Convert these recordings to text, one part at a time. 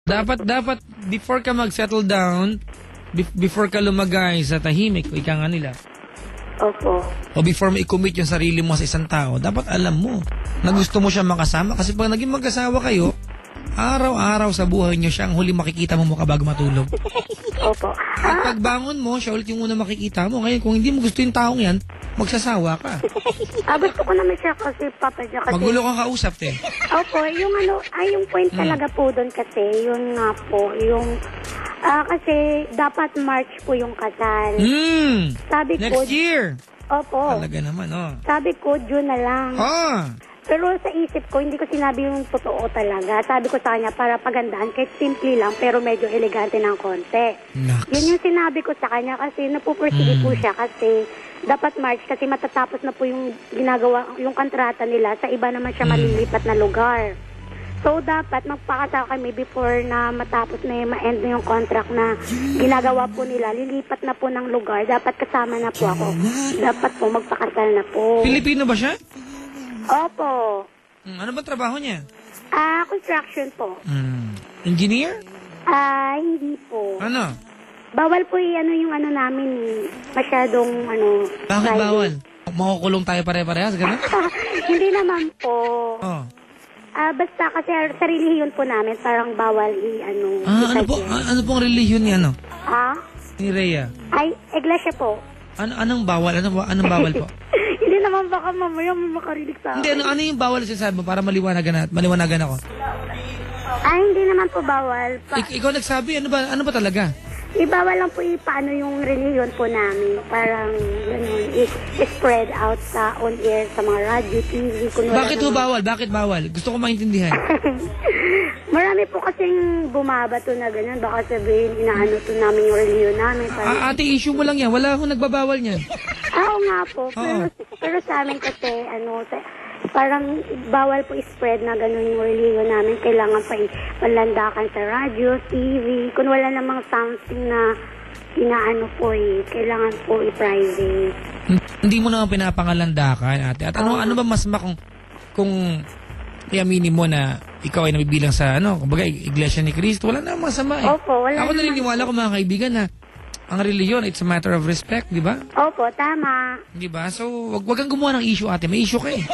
Dapat, before ka mag-settle down, before ka lumagay sa tahimik, o ika nga nila, Opo. o before mo i-commit yung sarili mo sa isang tao, dapat alam mo na gusto mo siya makasama. Kasi pag naging mag-asawa kayo, araw-araw sa buhay niyo siya ang huli makikita mo mukha bago matulog. Opo. At pagbangon mo, siya ulit yung una makikita mo. Ngayon, kung hindi mo gusto yung taong yan, magsasawa ka. Gusto ko naman siya kasi, Papa Jack, kasi... Magulo kang kausap, te. Opo, yung yung point talaga po doon kasi, yun nga po, yung... kasi dapat March po yung kasal. Sabi ko... Next year. Opo. Talaga naman, oh. Sabi ko, June na lang. Pero sa isip ko, hindi ko sinabi yung totoo talaga. Sabi ko sa kanya, para pagandaan, kahit simple lang, pero medyo elegante ng konti. Yun yung sinabi ko sa kanya kasi napupursige po siya kasi dapat March kasi matatapos na po yung ginagawa, yung kontrata nila. Sa iba naman siya malilipat na lugar. So, dapat magpakasal kami before na matapos na ma-end na yung contract na ginagawa po nila. Lilipat na po ng lugar. Dapat kasama na po ako. Dapat po magpakasal na po. Pilipino ba siya? Opo. Ano ba trabaho niya? Construction po. Engineer? Hindi po. Ano? Bawal po yung namin masyadong Bakit private. bawal? Makukulong tayo pare-parehas, gano'n? Hindi naman po. Oh. Basta kasi sa relihiyon po namin, parang bawal Ano pong relihiyon niya, ano? Ni Rhea? Ay, iglesia po. Anong bawal? Anong bawal po? Hindi naman baka mamaya may makarinig sa akin. Hindi, ano yung bawal sinasabi mo para maliwanagan ako? Hindi naman po bawal. Ikaw nagsabi, ano ba talaga? Ibawal lang po paano yung relihiyon po namin. Parang, spread out sa on-air, sa mga radio, TV. Bakit ho bawal? Bakit bawal? Gusto ko maintindihan. Marami po kasing bumabato na ganyan. Baka sabihin, inaano to namin yung relihiyon namin. Ate, issue mo lang yan. Wala akong nagbabawal niyan. Oo nga po. Pero sa amin kasi, parang bawal po spread na gano'n yung relihiyon namin. Kailangan pa palandakan sa radio, TV. Kung wala namang something na inaano po kailangan po i-private. Hindi mo naman pinapangalandakan, ate. At ano ba mas kung iaminin mo na ikaw ay nabibilang sa kumbaga, Iglesia ni Cristo, wala namang masama eh. Opo, wala. Ako naniniwala ko mga kaibigan na ang reliyon, it's a matter of respect, di ba? Opo, tama. Di ba? So, wag kang gumawa ng issue, ate. May issue ka eh.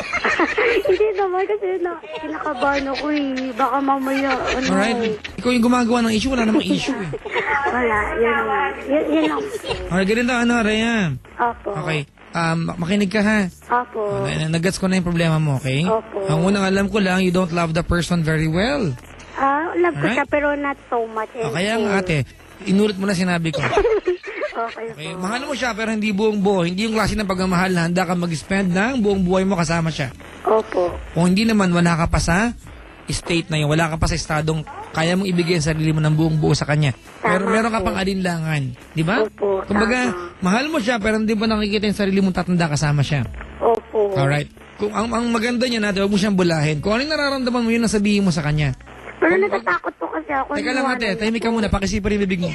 Hindi naman kasi kinakabahan ako Baka mamaya, Alright. Ikaw yung gumagawa ng issue, wala namang issue eh. Wala, yun naman. Yun lang. Alright, ganito, Rhea? Opo. Okay. Makinig ka ha. Opo. Nagets ko na yung problema mo, okay? Opo. Ang unang alam ko lang, you don't love the person very well. Love ko siya pero not so much. Kaya nga ate, inulit mo na sinabi ko. Okay. Mahal mo siya pero hindi buong buo. Hindi yung klase ng pagmamahal na handa ka mag-spend ng buong buhay mo kasama siya. Opo. Kung hindi naman, wala ka pa sa state na yun. Wala ka pa sa estadong kaya mong ibigay ang sarili mo ng buong buo sa kanya. Pero meron ka pang alinlangan. Di ba? Opo. Kumbaga, mahal mo siya pero hindi mo nakikita yung sarili mong tatanda kasama siya. Opo. Alright. Kung ang maganda niya natin, huwag mo siyang bulahin. Kung ano yung nararamdaman mo, yun ang sabihin mo sa kanya. Pero natatakot po kasi ako. Teka lang ate, tahimik ka muna, pakisipa rin bibig mo.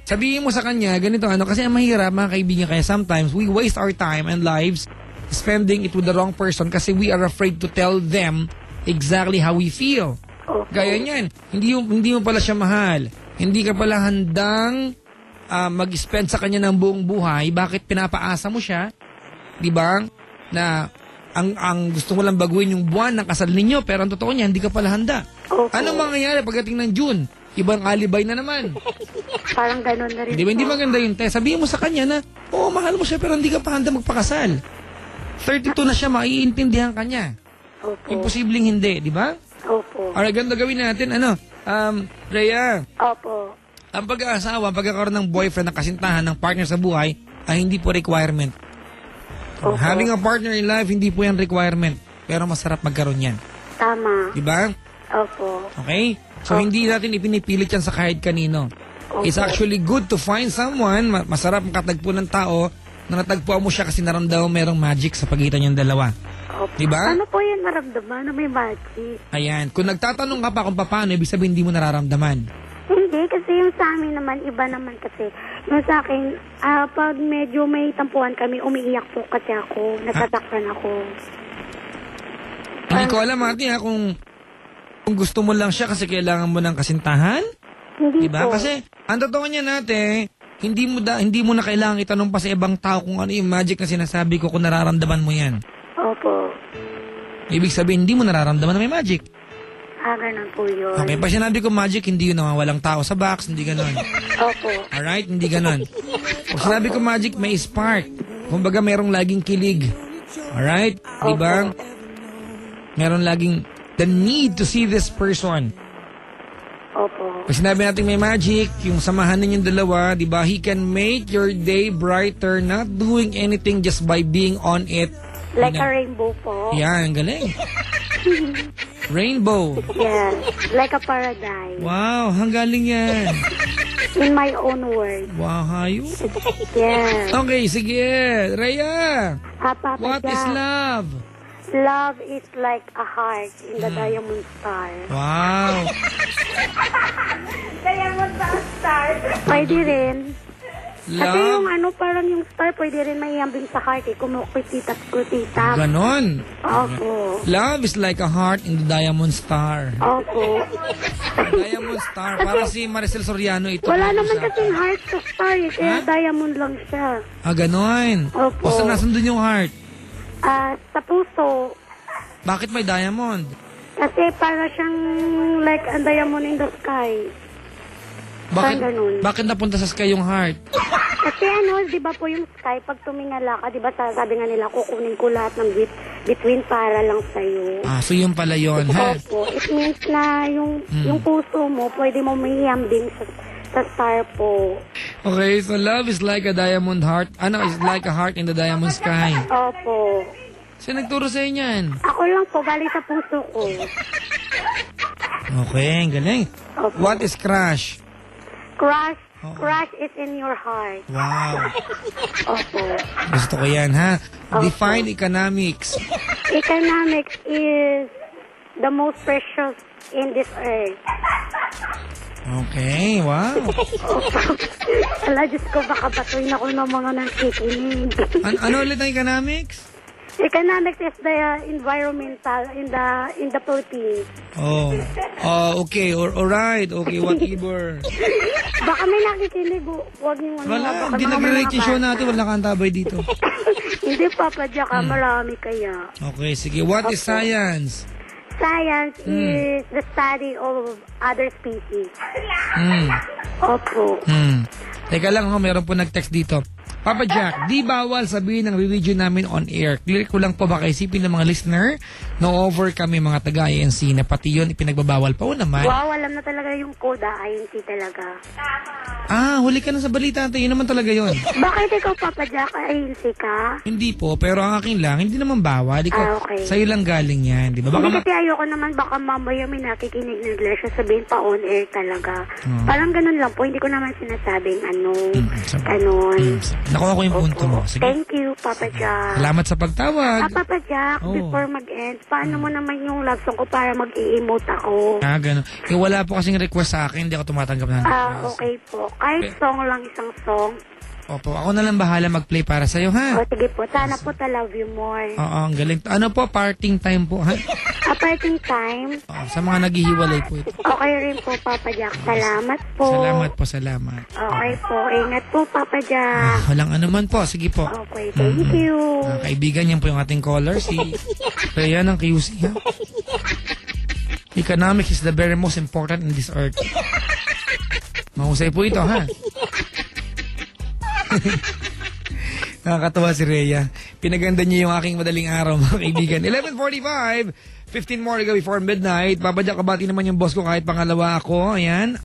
Sabihin mo sa kanya, ganito kasi ang mahirap mga kaibigan, kaya sometimes we waste our time and lives spending it with the wrong person kasi we are afraid to tell them exactly how we feel. Gaya niyan, hindi mo pala siya mahal. Hindi ka pala handang mag-spend sa kanya ng buong buhay. Bakit pinapaasa mo siya? 'Di ba? Na ang gusto mo lang baguhin yung buwan ng kasal ninyo, pero ang totoo niya, hindi ka pala handa. Anong mangyayari pagdating ng June? Ibang alibay na naman. Parang gano'n na rin. Hindi maganda yun, te. Sabihin mo sa kanya na, mahal mo siya pero hindi ka pa handa magpakasal. 32 na siya, maiintindihan ka niya. Opo. Imposibleng hindi, di ba? Opo. Alright, ganda gawin natin. Rhea. Opo. Ang pag-aasawa, pagkakaroon ng boyfriend, ng kasintahan, ng partner sa buhay, ay hindi po requirement. Opo. Having a partner in life, hindi po yan requirement. Pero masarap magkaroon yan. Tama. Di ba? Opo. Okay? So, hindi natin ipinipilit yan sa kahit kanino. Opo. It's actually good to find someone, masarap makatagpo ng tao, na natagpuan mo siya kasi naramdaman merong magic sa pagitan yung dalawa. Opo. Di ba? Ano po yung naramdaman na may magic? Ayan. Kung nagtatanong ka pa kung paano, ibig sabihin hindi mo nararamdaman. Hindi, kasi yung sa amin naman, iba naman kasi. Yung sa akin, pag medyo may tampuhan kami, umiiyak po kasi ako. Natatakpan ako. Hindi ko alam, ate, kung kung gusto mo lang siya kasi kailangan mo ng kasintahan? Hindi Diba? po. Kasi, ang totoo niya natin, hindi mo na kailangan itanong pa sa ibang tao kung ano yung magic na sinasabi ko kung nararamdaman mo yan. Opo. Ibig sabihin, hindi mo nararamdaman na may magic. Ganun po yun. Okay, pag sinabi ko magic, hindi yun naman walang tao sa box, hindi ganon. Opo. Alright? Hindi ganon. Pag sinabi ko magic, may spark. Kumbaga, merong laging kilig. Alright? Diba? Meron laging the need to see this person. Opo. Pag sinabi natin may magic, yung samahan ninyong dalawa, di ba? He can make your day brighter, not doing anything just by being on it. Like a rainbow po. Yan, ang galing. Rainbow. Yes. Like a paradise. Wow, ang galing yan. In my own words. Wow, hayo. Yes. Okay, sige. Rhea, Papa what is Jack, love? love is like a heart in the diamond star. Wow. Diamond star? Pwede rin. Kasi yung Love. parang yung star, pwede rin maiambing sa heart eh. Kumukutitas-kutitas. Ganon. Opo. Love is like a heart in the diamond star. Opo. Diamond star. Para si Maricel Soriano ito. Wala naman kasing heart sa star eh. Kaya diamond lang siya. Ganon. Opo. O saan nasan dun yung heart? Sa puso, Bakit may diamond? kasi para siyang like a diamond in the sky. Bakit, ganun. bakit napunta sa sky yung heart? Kasi di ba po yung sky, pag tumingala ka, di ba sabi nga nila, kukunin ko lahat ng between para lang sa'yo. So yun pala yun, ha? Opo. It means na yung puso mo, pwede mo maihambing sa star po. Okay, so love is like a diamond heart. Is like a heart in the diamond sky. Opo. Sino nagturo sa inyan? Ako lang po, bali sa puso ko. Okay, ang galing. Opo. What is crush? Crush is in your heart. Wow. Opo. Gusto ko yan, ha? Define economics. Economics is the most precious in this earth. Okay, wow. Ala, Diyos ko, baka batuin ako ng mga nakikinig. Ano ulit ang economics? Economics is the environmental in the Philippines. Okay. Alright. Okay, whatever. Baka may nakikinig, huwag niyo Wala, hindi nag-relate yung show natin. Wala kang tabay dito. Hindi, Papa Jack, marami kaya. Okay, sige. What is science? Science is the study of other species. Opo. Teka lang, meron po nag-text dito. Papa Jack, di bawal sabihin ng re-review namin on air. Clear ko lang po baka isipin ng mga listener na over kami mga taga-INC na pati yun ipinagbabawal pa. O naman. Wow, alam na talaga yung code, INC talaga. Huli ka na sa balita natin. Yun naman talaga yun. Bakit ikaw, Papa Jack, INC ka? Hindi po, pero ang akin lang, hindi naman bawal. Okay. Sa'yo lang galing yan, di ba? Hindi kasi ayoko naman baka mamaya may nakikinig ng Iglesia sabihin pa on air talaga. Parang ganun lang po, hindi ko naman sinasabing ganun. Nakuha ko yung punto mo. Sige. Thank you, Papa Jack. Salamat sa pagtawag. Papa Jack, before mag-end, paano mo naman yung love song ko para mag-i-emote ako? Ganun. Wala po kasing request sa akin, hindi ako tumatanggap ng request. Okay po. Kahit song lang, isang song. Opo, ako na lang bahala mag-play para sa'yo, ha? Sige po. Sana po love you more. Oo, ang galing. Ano po, parting time po, ha? Parting time. Sa mga naghihiwalay po ito. Okay rin po, Papa Jack. Salamat po. Salamat. Okay po. Ingat po, Papa Jack. Walang anuman po. Sige po. Okay, thank you. Kaibigan, yan po yung ating caller, si Rhea ng QC, ha? Economics is the very most important in this earth. Mahusay po ito, ha? Nakakatawa si Rhea. Pinaganda niya yung aking madaling araw, mga kaibigan. 11:45, 15 more to go before midnight. Babadya kabati naman yung boss ko kahit pangalawa ako. Ayan.